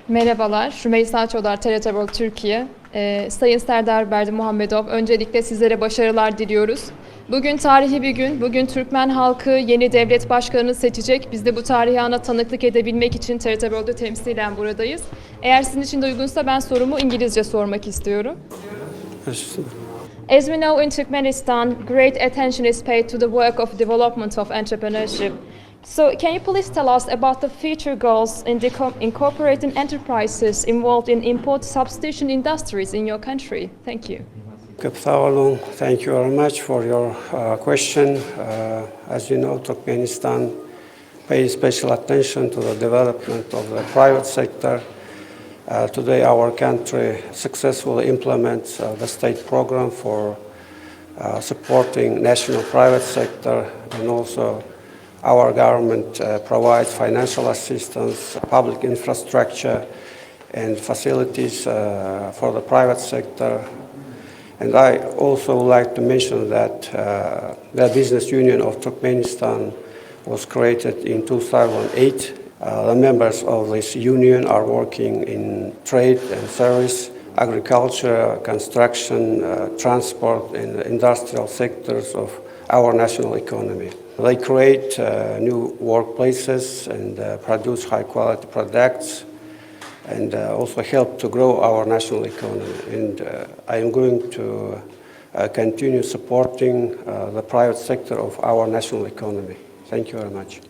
Merhabalar, Rümeysa Çodar, TRT World Türkiye. Sayın Serdar Berdimuhamedov, öncelikle sizlere başarılar diliyoruz. Bugün tarihi bir gün, bugün Türkmen halkı yeni devlet başkanını seçecek. Biz de bu tarihi ana tanıklık edebilmek için TRT World'u temsilen buradayız. Eğer sizin için de uygunsa ben sorumu İngilizce sormak istiyorum. As we know, in Turkmenistan, great attention is paid to the work of development of entrepreneurship. So, can you please tell us about the future goals in incorporating enterprises involved in import substitution industries in your country? Thank you. Thank you very much for your question. As you know, Turkmenistan pays special attention to the development of the private sector. Today, our country successfully implements the state program for supporting national private sector, and also our government provides financial assistance, public infrastructure, and facilities for the private sector. And I also would like to mention that the Business Union of Turkmenistan was created in 2008. The members of this union are working in trade and service, agriculture, construction, transport, and industrial sectors of our national economy. They create new workplaces and produce high-quality products, and also help to grow our national economy. And I am going to continue supporting the private sector of our national economy. Thank you very much.